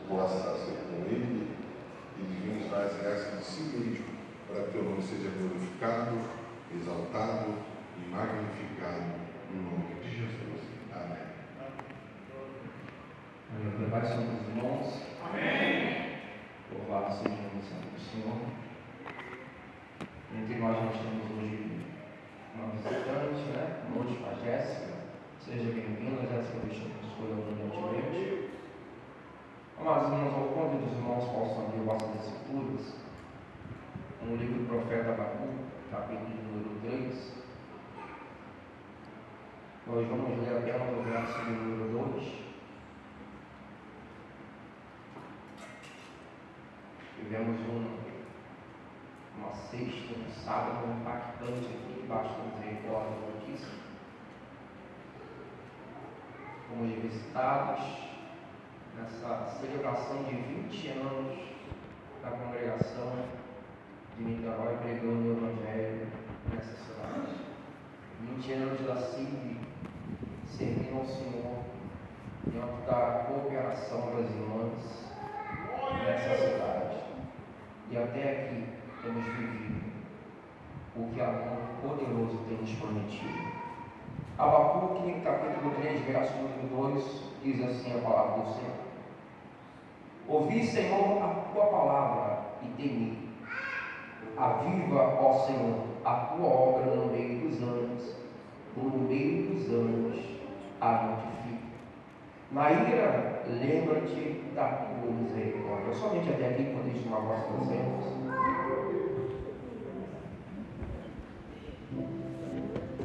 possa ser com Ele e Deus dar as graças de si mesmo, para que o teu nome seja glorificado, exaltado e magnificado no nome de Jesus. Amém. Levai sobre os irmãos. Amém. Louvado seja o santo do Senhor. Entre nós temos hoje uma visitante, né? Conosco, a Jéssica. Seja bem-vinda, Jéssica, deixa eu escolher brilhantemente. Amados irmãos, ao convite dos irmãos possam abrir vossas escrituras no livro do profeta Abacuque, capítulo número 3. Nós vamos ler apenas o verso número 2. Tivemos uma sexta, um sábado impactante aqui debaixo da misericórdia da notícia. Fomos visitados nessa celebração de 20 anos da congregação de Niterói pregando o Evangelho nessa cidade. 20 anos da CIV servindo ao Senhor dentro da cooperação das irmãs nessa cidade. E até aqui temos vivido o que a poderoso tem nos prometido. Abacuque, capítulo 3, verso número 2, diz assim a palavra do Senhor: Ouvi, Senhor, a tua palavra e temi. Aviva, ó Senhor, a tua obra no meio dos anos, a notifica. Na ira, lembra-te da tua misericórdia. Eu somente até aqui podeis tomar vossas assentos.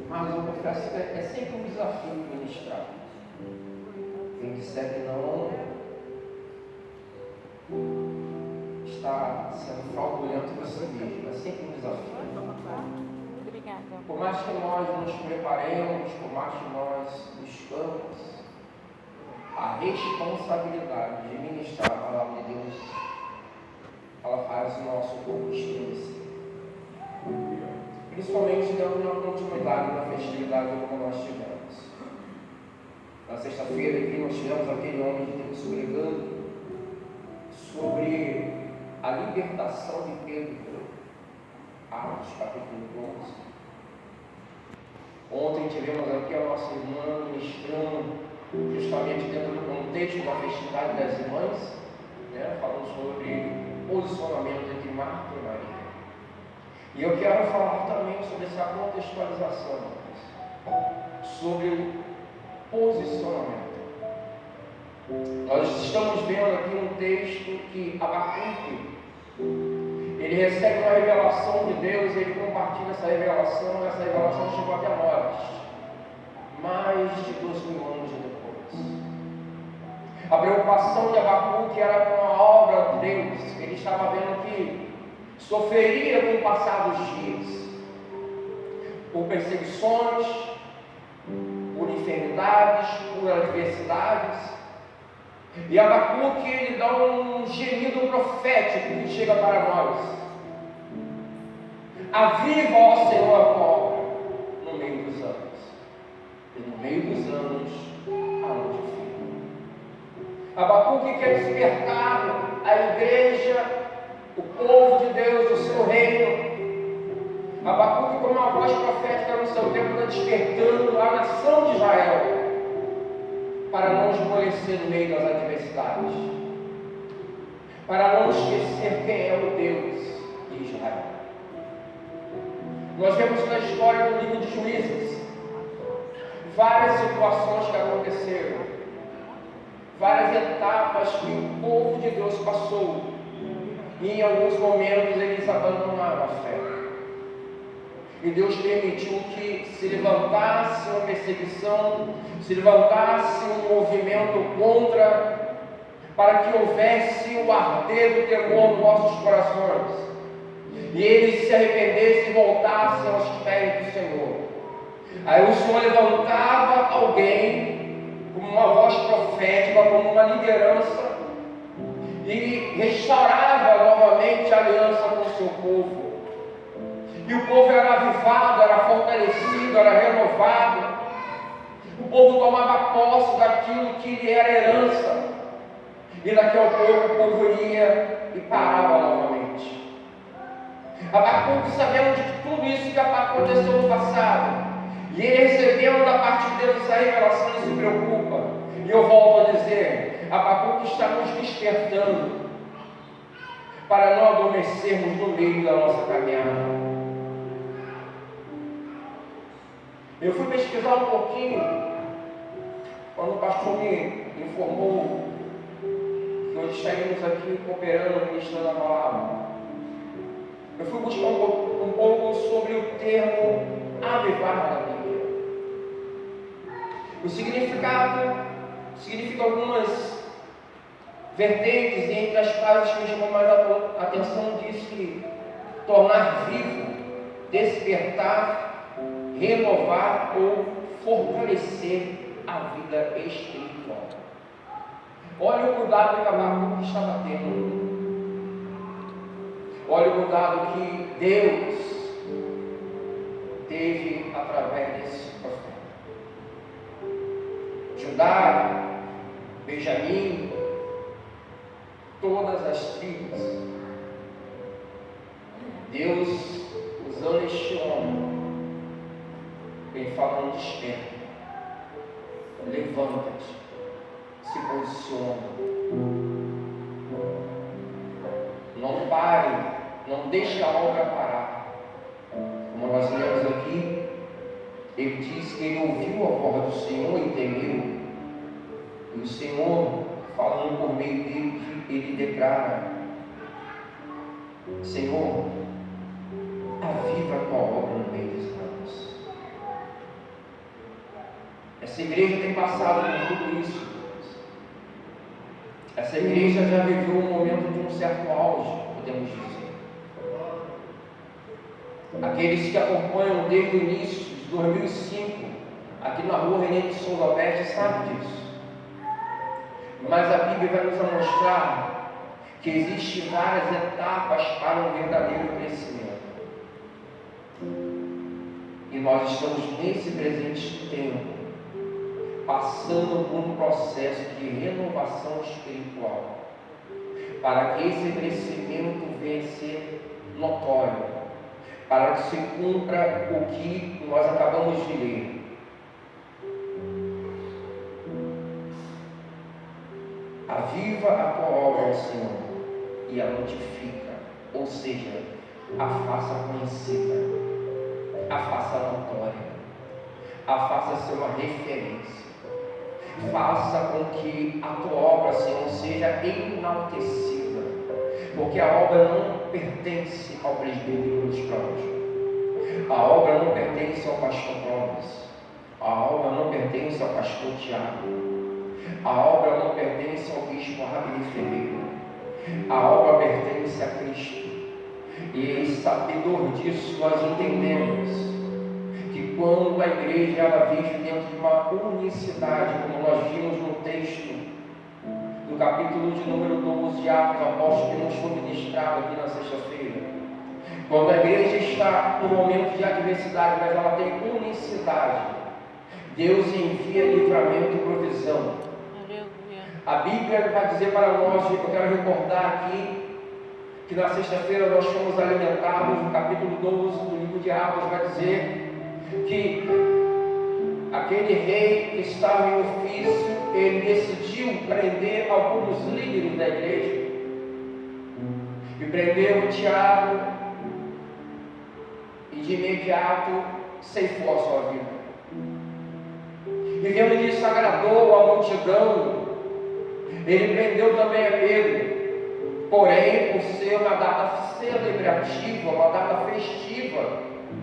Mas eu confesso que é sempre um desafio ministrar. Quem disser que não está sendo fraudulento com si mesmo. É sempre um desafio. Obrigada. Por mais que nós nos preparemos, por mais que nós buscamos, a responsabilidade de ministrar a palavra de Deus, ela faz o nosso corpo estremecer. Principalmente dando uma continuidade na festividade como nós tivemos. Na sexta-feira aqui nós tivemos aquele homem de Deus pregando sobre a libertação de Pedro, Atos capítulo 12. Ontem tivemos aqui a nossa irmã ministrando justamente dentro do contexto da festividade das irmãs, né, falando sobre posicionamento entre Marta e Maria. E eu quero falar também sobre essa contextualização, sobre posicionamento. Nós estamos vendo aqui um texto que Abacuque, ele recebe uma revelação de Deus, ele compartilha essa revelação chegou até nós, mais de 2000 anos depois. A preocupação de Abacuque era com a obra de Deus. Ele estava vendo que sofreria com o passar dos dias, por perseguições, por enfermidades, por adversidades. E Abacuque, ele dá um gemido profético que chega para nós: aviva, ó Senhor, a tua obra no meio dos anos, e no meio dos anos a notifica. Abacuque quer despertar a igreja, o povo de Deus, o seu reino. Abacuque, como uma voz profética no seu tempo, está despertando a nação de Israel para não esmorecer no meio das adversidades, para não esquecer quem é o Deus de Israel. Nós vemos na história do livro de Juízes várias situações que aconteceram, várias etapas que o povo de Deus passou, e em alguns momentos eles abandonaram a fé. E Deus permitiu que se levantasse uma perseguição, se levantasse um movimento contra, para que houvesse o arder do temor nos nossos corações, e eles se arrependessem e voltassem aos pés do Senhor. Aí o Senhor levantava alguém como uma voz profética, como uma liderança, e restaurava novamente a aliança com o seu povo. E o povo era avivado, era fortalecido, era renovado. O povo tomava posse daquilo que lhe era herança. E daqui a pouco o povo ia e parava novamente. Abacuque, sabendo de tudo isso que aconteceu no passado, e ele recebendo da parte de Deus essa revelação, ele se preocupa. E eu volto a dizer, Abacuque está nos despertando para não adormecermos no meio da nossa caminhada. Eu fui pesquisar um pouquinho, quando o pastor me informou que hoje estaríamos aqui cooperando, ministrando a palavra. Eu fui buscar um pouco sobre o termo avivar na Bíblia. O significado significa algumas vertentes, e entre as frases que me chamou mais a atenção diz que tornar vivo, despertar, renovar ou fortalecer a vida espiritual. Olha o cuidado que Abacuque estava tendo. Olha o cuidado que Deus teve através desse profeta. Judá, Benjamim, todas as tribos, Deus usando este homem, ele falando: desperta, levanta-te, se posiciona, não pare, não deixe a obra parar. Como nós lemos aqui, ele diz que ele ouviu a voz do Senhor e temeu. E o Senhor, falando por meio dele, ele declara: Senhor, aviva a tua obra no meio dos ramos. Essa igreja tem passado por tudo isso. Essa igreja já viveu um momento de um certo auge, podemos dizer. Aqueles que acompanham desde o início de 2005, aqui na rua René de Souza Pérez, sabem disso. Mas a Bíblia vai nos mostrar que existem várias etapas para um verdadeiro crescimento. E nós estamos nesse presente tempo, passando por um processo de renovação espiritual, para que esse crescimento venha a ser notório, para que se cumpra o que nós acabamos de ler. Aviva a tua obra, Senhor, e a notifica, ou seja, a faça conhecida, a faça notória, a faça ser uma referência. Faça com que a tua obra, Senhor, seja enaltecida, porque a obra não pertence ao presbítero dos Cláudios, a obra não pertence ao pastor Clóvis, a obra não pertence ao pastor Tiago, a obra não pertence ao bispo Abner Ferreira, a obra pertence a Cristo. E sabedor disso, nós entendemos que quando a igreja ela vive dentro de uma unicidade, como nós vimos no texto do capítulo de número 12 de Atos Apóstolos, que nos foi ministrado aqui na sexta-feira, quando a igreja está num momento de adversidade, mas ela tem unicidade, Deus envia livramento e provisão. A Bíblia vai dizer para nós, eu quero recordar aqui, que na sexta-feira nós fomos alimentados, no capítulo 12 do livro de Atos, vai dizer que aquele rei que estava em ofício, ele decidiu prender alguns líderes da igreja, e prendeu o Tiago, e de imediato ceifou a sua vida. E vendo disso, agradou a multidão. Ele prendeu também a Pedro, porém, por ser uma data celebrativa, uma data festiva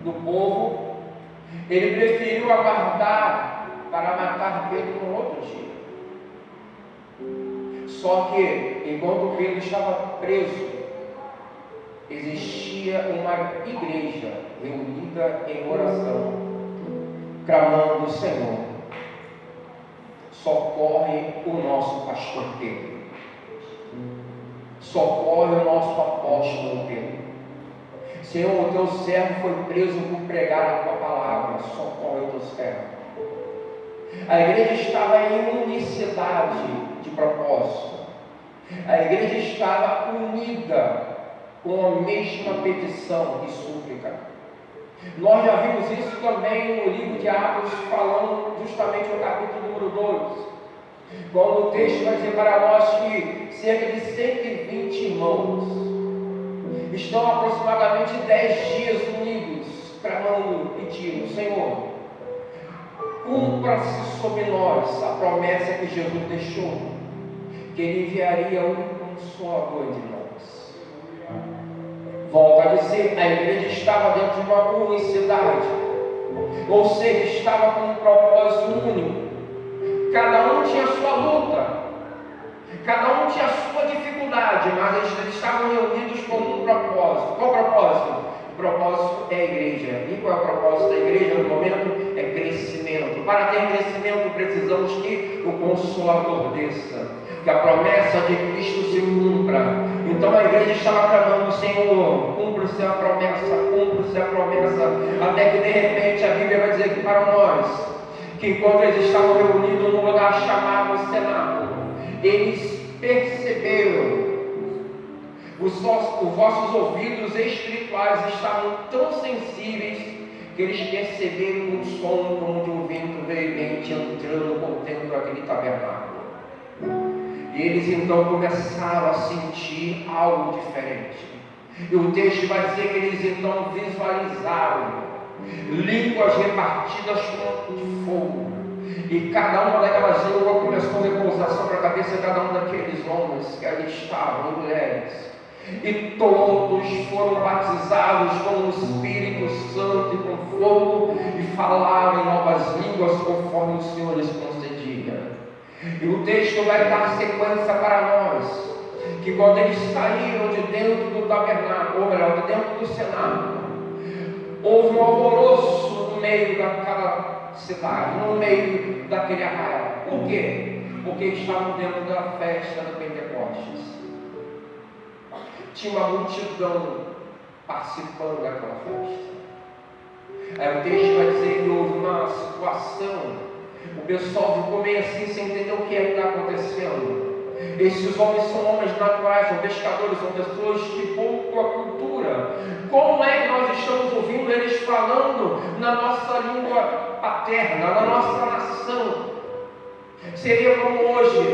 do povo, ele preferiu aguardar para matar Pedro no outro dia. Só que, enquanto Pedro estava preso, existia uma igreja reunida em oração, clamando: Senhor, socorre o nosso pastor Pedro, socorre o nosso apóstolo Pedro. Senhor, o teu servo foi preso por pregar a tua palavra, socorre o teu servo. A igreja estava em unicidade de propósito, A igreja estava unida com a mesma petição e súplica. Nós já vimos isso também no livro de Atos, falando justamente no capítulo número 2, quando o texto vai dizer para nós que cerca de 120 irmãos estão aproximadamente 10 dias unidos, clamando, pedindo: Senhor, cumpra-se sobre nós a promessa que Jesus deixou, que Ele enviaria um Consolador entre nós. Volto a dizer, a igreja estava dentro de uma unicidade, ou seja, estava com um propósito único. Cada um tinha a sua luta, cada um tinha a sua dificuldade, mas eles estavam reunidos com um propósito. Qual propósito? O propósito é a igreja. E qual é o propósito da igreja no momento? É crescimento. Para ter crescimento, precisamos que o Consolador desça, que a promessa de Cristo se cumpra. Então a igreja estava clamando: Senhor, cumpra-se a promessa, até que de repente a Bíblia vai dizer que para nós, que enquanto eles estavam reunidos num lugar chamado cenáculo, eles perceberam, os vossos ouvidos espirituais estavam tão sensíveis, que eles perceberam um som como de um vento veemente entrando por dentro daquele tabernáculo. E eles então começaram a sentir algo diferente. E o texto vai dizer que eles então visualizaram línguas repartidas como de fogo, e cada uma daquelas línguas começou a repousar sobre a cabeça de cada um daqueles homens que ali estavam, e mulheres, e todos foram batizados com o Espírito Santo e com fogo, e falaram em novas línguas conforme o Senhor lhes concedia. E o texto vai dar sequência para nós, que quando eles saíram de dentro do tabernáculo, ou melhor, de dentro do cenáculo, houve um alvoroço no meio daquela cidade, no meio daquele arraial. Por quê? Porque estavam dentro da festa do Pentecostes. Tinha uma multidão participando daquela festa. Aí o texto vai dizer que houve uma situação. O pessoal ficou meio assim, sem entender o que está acontecendo. Esses homens são homens naturais, são pescadores, são pessoas de pouca cultura. Como é que nós estamos ouvindo eles falando na nossa língua paterna, na nossa nação? Seria como hoje,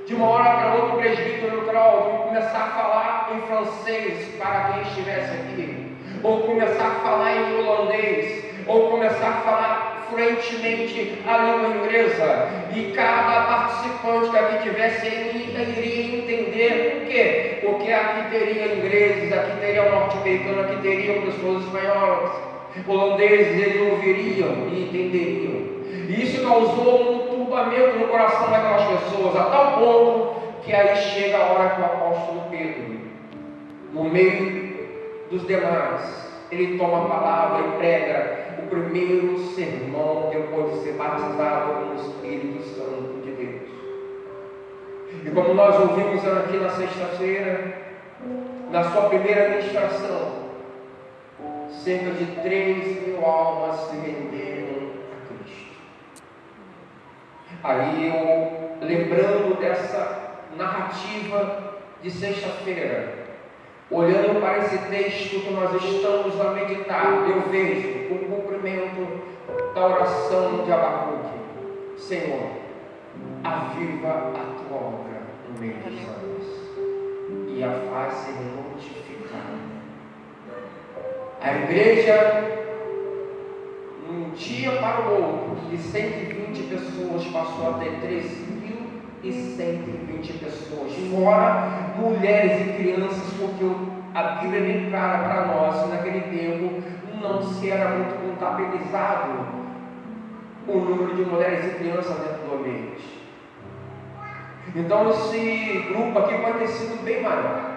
de uma hora para outra, o presbítero Cláudio começar a falar em francês para quem estivesse aqui, ou começar a falar em holandês, ou começar a falar fluentemente a língua inglesa, e cada participante que aqui tivesse iria entender. Por quê? Porque aqui teria ingleses, aqui teria norte-americanos, aqui teriam pessoas espanholas, holandeses, eles ouviriam e entenderiam. E isso causou um turbamento no coração daquelas pessoas, a tal ponto que aí chega a hora que o apóstolo Pedro, no meio dos demais, ele toma a palavra e prega o primeiro sermão depois de ser batizado com o Espírito Santo de Deus. E como nós ouvimos aqui na sexta-feira, na sua primeira ministração, cerca de 3.000 almas se renderam a Cristo. Aí eu, lembrando dessa narrativa de sexta-feira, olhando para esse texto que nós estamos a meditar, eu vejo o cumprimento da oração de Abacuque: Senhor, aviva a tua obra no meio dos anos e a faz ser notificada. A igreja, um dia para o outro, de 120 pessoas, passou a ter 3.120 pessoas, fora mulheres e crianças, porque a Bíblia é bem clara para nós que naquele tempo não se era muito contabilizado o número de mulheres e crianças dentro do ambiente. Então esse grupo aqui pode ter sido bem maior.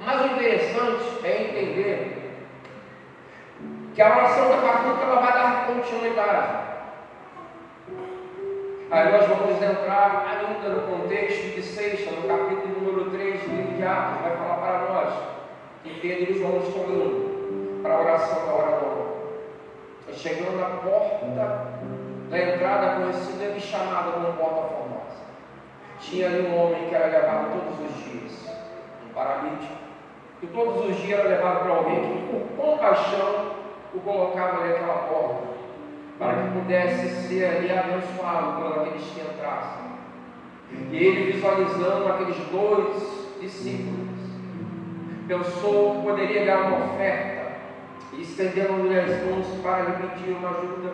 Mas o interessante é entender que a oração da Abacuque ela vai dar continuidade. Aí nós vamos entrar ainda no contexto de sexta, no capítulo número 3 do livro de Atos, vai falar para nós que Pedro e João estão indo para a oração da hora nova. Chegando na porta da entrada conhecida e chamada como Porta Formosa. tinha ali um homem que era levado todos os dias, um paralítico, e todos os dias era levado para alguém que, por compaixão, o colocava ali naquela porta, para que pudesse ser ali abençoado por aqueles que entrassem. E ele, visualizando aqueles 2 discípulos, pensou que poderia dar uma oferta, e estendendo-lhe as mãos para lhe pedir uma ajuda.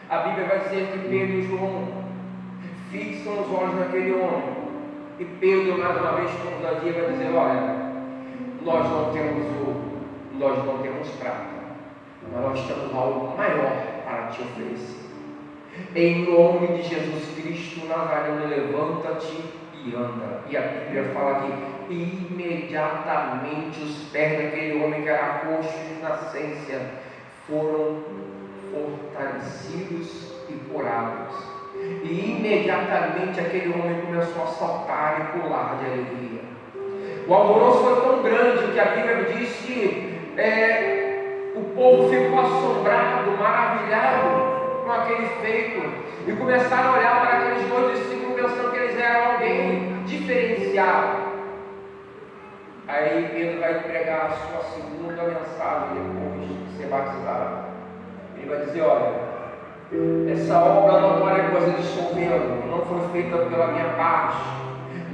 A Bíblia vai dizer que Pedro e João fixam os olhos naquele homem, e Pedro, mais uma vez, com ousadia, vai dizer: olha, nós não temos ouro, nós não temos prata, mas nós temos algo maior para te oferecer. Em nome de Jesus Cristo Nazareno, levanta-te e anda. E a Bíblia fala que imediatamente os pés daquele homem que era coxo de nascença foram fortalecidos e curados. E imediatamente aquele homem começou a saltar e pular de alegria. O alvoroço foi tão grande que a Bíblia diz que o povo ficou assombrado, maravilhado com aquele feito, e começaram a olhar para aqueles 2 discípulos pensando que eles eram alguém diferenciado. Aí Pedro vai pregar a sua segunda mensagem depois de ser batizado. Ele vai dizer: olha, essa obra não é coisa de soberbo, não foi feita pela minha parte,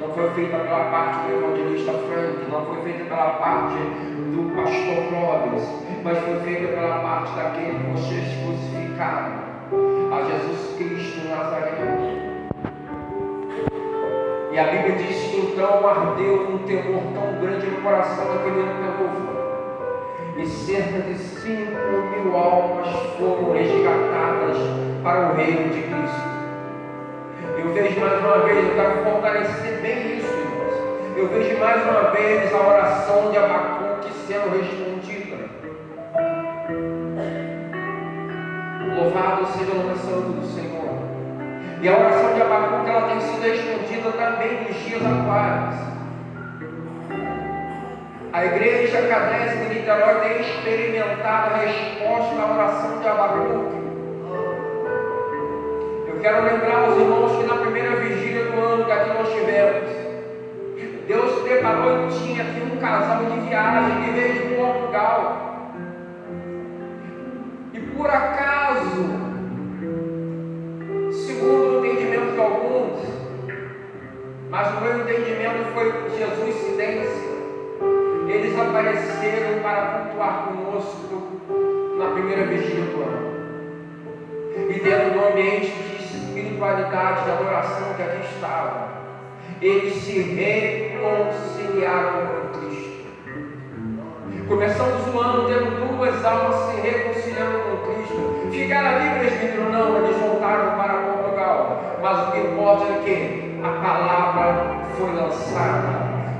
não foi feita pela parte do evangelista Frank, não foi feita pela parte do pastor Clóvis, mas foi feita pela parte daquele que vocês crucificaram, a Jesus Cristo Nazareno. E a Bíblia diz que então ardeu um temor tão grande no coração daquele homem pelo povo, e cerca de 5.000 almas foram resgatadas para o reino de Cristo. Eu vejo mais uma vez, eu quero fortalecer bem isso, irmãos. Eu vejo mais uma vez a oração de Abacuque sendo respondida. Louvado seja o nome santo do Senhor. E a oração de Abacuque, ela tem sido respondida também nos dias atuais. A igreja Cadês de Niterói tem experimentado a resposta da oração de Abacuque. Eu quero lembrar aos irmãos que na primeira vigília do ano que aqui nós tivemos, Deus preparou e tinha aqui um casal de viagem que veio de Portugal. E por acaso, segundo o entendimento de alguns, mas o meu entendimento foi Jesuscidência, eles apareceram para cultuar conosco na primeira vigília do ano. E dentro do ambiente de espiritualidade, de adoração que aqui estava, eles se reconciliaram com Cristo. Começamos o ano tendo 2 almas se reconciliando com Cristo. Ficaram ali, presbítero? Não, eles voltaram para Portugal. Mas o que importa é que a palavra foi lançada,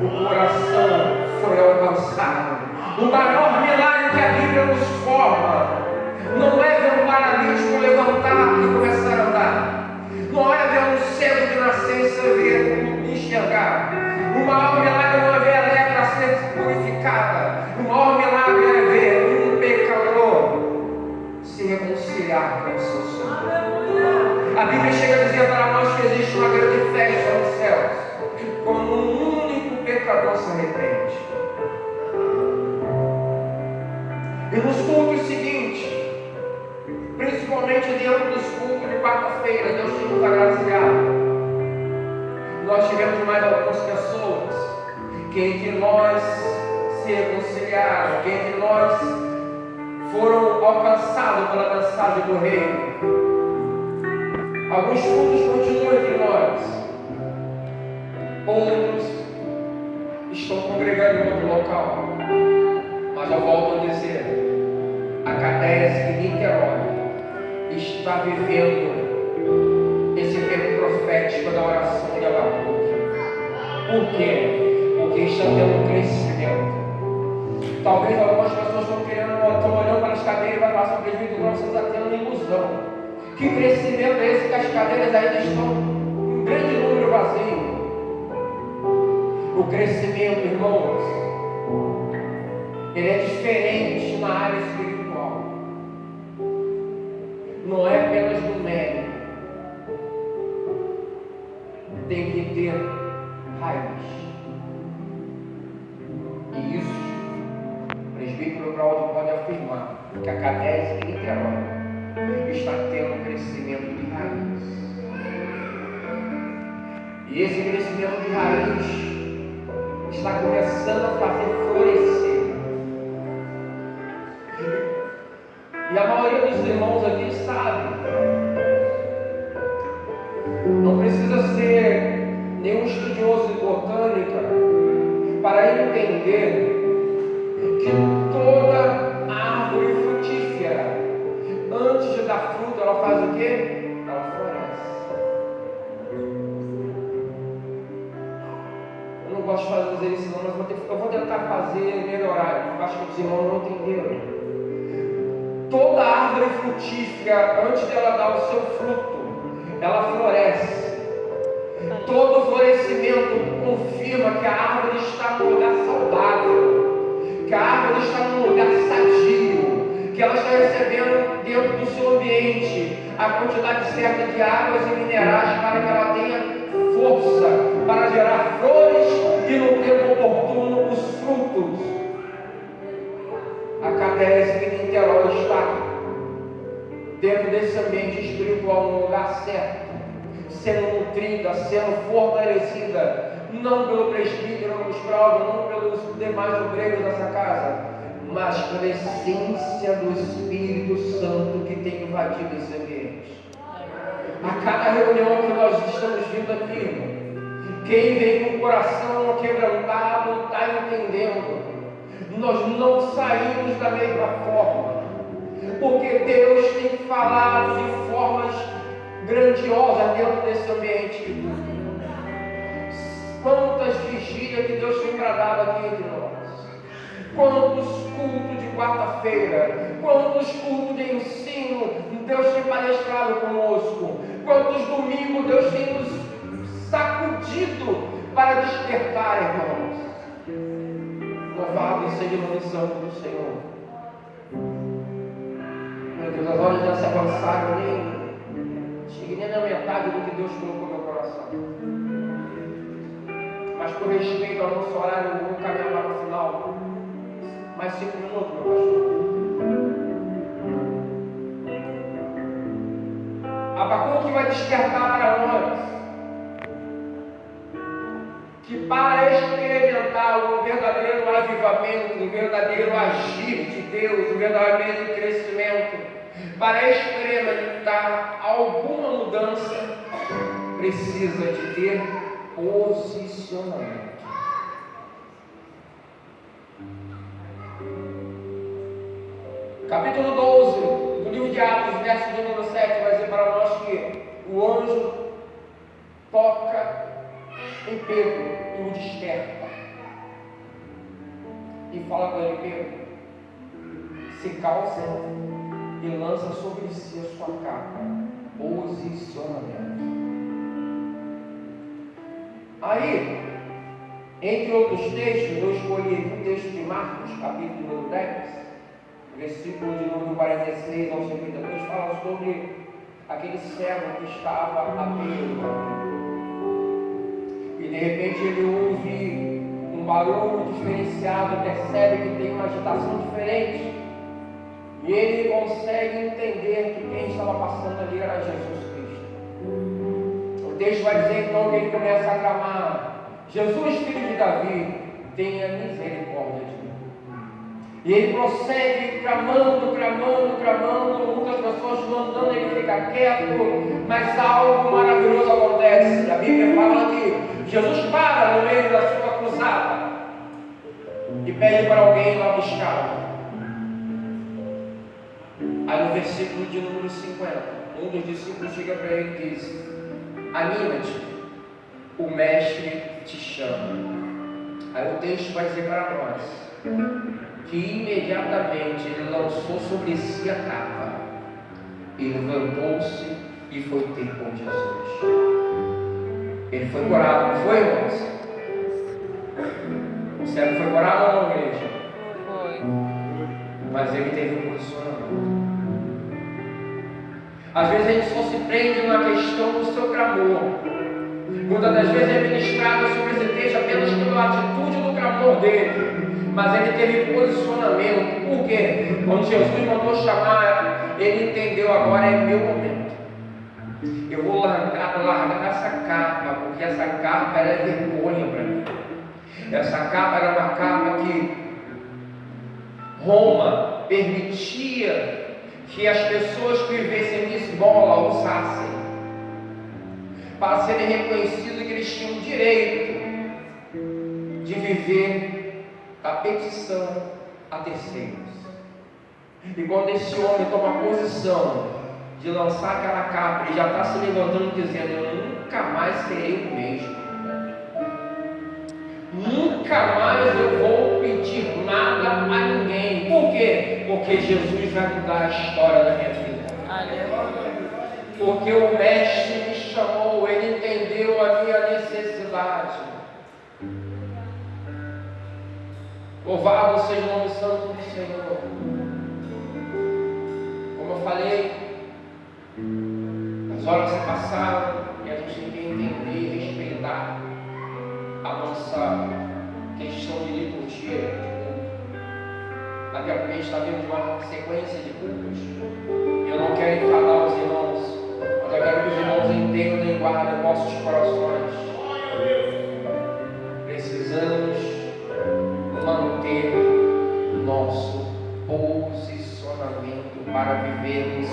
o coração foi alcançado. O maior milagre que a Bíblia nos forma não é ver um paralítico levantar e começar a andar, não é ver um cego de nascença enxergar. O maior milagre não é ver a lepra ser purificada. O maior milagre é ver um pecador se reconciliar com o seu Senhor. A Bíblia chega a dizer para nós que existe uma grande festa nos céus quando um único pecador se arrepende. E nos cultos seguintes, principalmente dentro dos cultos de quarta-feira, Deus tem nos agraciado. Nós tivemos mais algumas pessoas que entre nós se reconciliaram, que entre nós foram alcançados pela mensagem do reino. Alguns cultos continuam entre nós, outros estão congregando em outro local. Mas eu volto a dizer, a Cadês de Niterói está vivendo esse tempo profético da oração de Abacuque. Por quê? Porque está tendo um crescimento. Talvez algumas pessoas estão olhando para as cadeiras e vai falar sobre presbítero, você está tendo uma ilusão. Que crescimento é esse que as cadeiras ainda estão em grande número vazio? O crescimento, irmãos, ele é diferente na área espiritual. Não é apenas numérico. Tem que ter ter raiz. E isso, o presbítero Claudio pode afirmar que a Cadese de Niterói está tendo um crescimento de raiz. E esse crescimento de raiz está começando a fazer florescer. E a maioria dos irmãos aqui sabe. Não precisa ser nenhum estudioso de botânica para entender que toda árvore frutífera, antes de dar fruto, ela faz o quê? Ela floresce. Eu não gosto de fazer isso não, mas eu vou tentar fazer melhorar. Eu acho que os irmãos não entenderam. Toda árvore frutífera, antes dela dar o seu fruto, ela floresce. Todo florescimento confirma que a árvore está num lugar saudável, que a árvore está num lugar sadio, que ela está recebendo dentro do seu ambiente a quantidade certa de águas e minerais para que ela tenha força para gerar flores e no tempo oportuno os frutos. A Cadese de Niterói está dentro desse ambiente espiritual no lugar certo, sendo nutrida, sendo fortalecida, não pelo presbítero, pelos Claudio, não pelos demais obreiros dessa casa, mas pela essência do Espírito Santo que tem invadido esse ambiente. A cada reunião que nós estamos vindo aqui, irmão, quem vem com o coração quebrantado está entendendo. Nós não saímos da mesma forma, porque Deus tem falado de formas grandiosas dentro desse ambiente. Quantas vigílias que Deus tem bradado aqui entre nós, quantos cultos de quarta-feira, quantos cultos de ensino Deus tem palestrado conosco, quantos domingos Deus tem nos sacudido para despertar, irmãos. Louvado seja o nome santo do Senhor. Meu Deus, as horas já se avançaram, cheguei nem na metade do que Deus colocou no meu coração. Mas por respeito ao nosso horário, eu vou caminhar lá no final. Mais 5 minutos, meu pastor. Abacuque vai despertar para nós que para experimentar o verdadeiro avivamento, o verdadeiro agir de Deus, o verdadeiro crescimento, para experimentar alguma mudança, precisa de ter posicionamento. Capítulo 12 do livro de Atos, verso de número 7, vai dizer para nós que o anjo toca em Pedro e o desperta e fala para ele: Pedro, se calça e lança sobre si a sua capa. Posicionamento. Aí, entre outros textos, eu escolhi um texto de Marcos, capítulo número 10, versículo de número 46 ao 52, fala sobre aquele cego que estava à beira do caminho. E de repente ele ouve um barulho diferenciado, percebe que tem uma agitação diferente. E ele consegue entender que quem estava passando ali era Jesus Cristo. O texto vai dizer então que ele começa a clamar: Jesus, filho de Davi, tenha misericórdia de mim. E ele prossegue clamando, muitas pessoas mandando ele ficar quieto, mas algo maravilhoso acontece. A Bíblia fala que Jesus para no meio da sua cruzada e pede para alguém ir lá buscá-lo. Aí no versículo de número 50, um dos discípulos chega para ele e diz: anima-te, o mestre te chama. Aí o texto vai dizer para nós que imediatamente ele lançou sobre si a capa e levantou-se e foi ter com Jesus. Ele foi curado, não foi, irmãos? O cego foi curado ou não, igreja? Foi. Mas ele teve um posicionamento. Às vezes a gente só se prende na questão do seu clamor, Muitas das vezes é ministrado sobre esse texto apenas pela atitude do clamor dele, mas ele teve posicionamento. Por quê? Quando Jesus mandou chamar, ele entendeu: agora é meu momento. Eu vou largar essa capa, porque essa capa era vergonha para mim. Essa capa era uma capa que Roma permitia que as pessoas que vivessem de esmola usassem, para serem reconhecidos que eles tinham o direito de viver da petição a terceiros. E quando esse homem toma posição de lançar aquela capa, ele já está se levantando dizendo: eu nunca mais serei o mesmo. Nunca mais eu vou pedir nada a ninguém. Por quê? Porque Jesus vai mudar a história da minha vida. Porque o Mestre me chamou, ele entendeu a minha necessidade. Louvado seja o nome santo do Senhor. Como eu falei, as horas se passaram e a gente tem que entender e respeitar a nossa questão de liturgia. Daqui a pouco a gente está vendo de uma sequência de cultos. Eu não quero enfadar os irmãos, mas eu quero que os irmãos entendam e guardem nossos corações. Precisamos manter nosso posicionamento para vivermos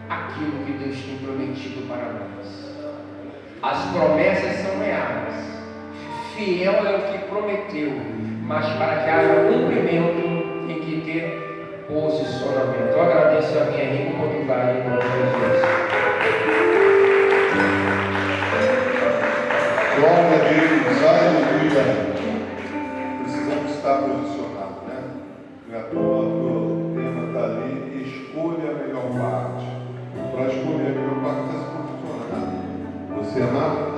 aquilo que Deus tem prometido para nós. As promessas são reais. Fiel é o que prometeu, mas para que haja cumprimento tem que ter posicionamento. Eu agradeço a minha rica oportunidade em nome de Jesus. Glória a Deus, aleluia. Precisamos estar posicionados, né? Não é à toa que o tema está ali: escolha a melhor parte. Para escolher a melhor parte, está se posicionando. Você amar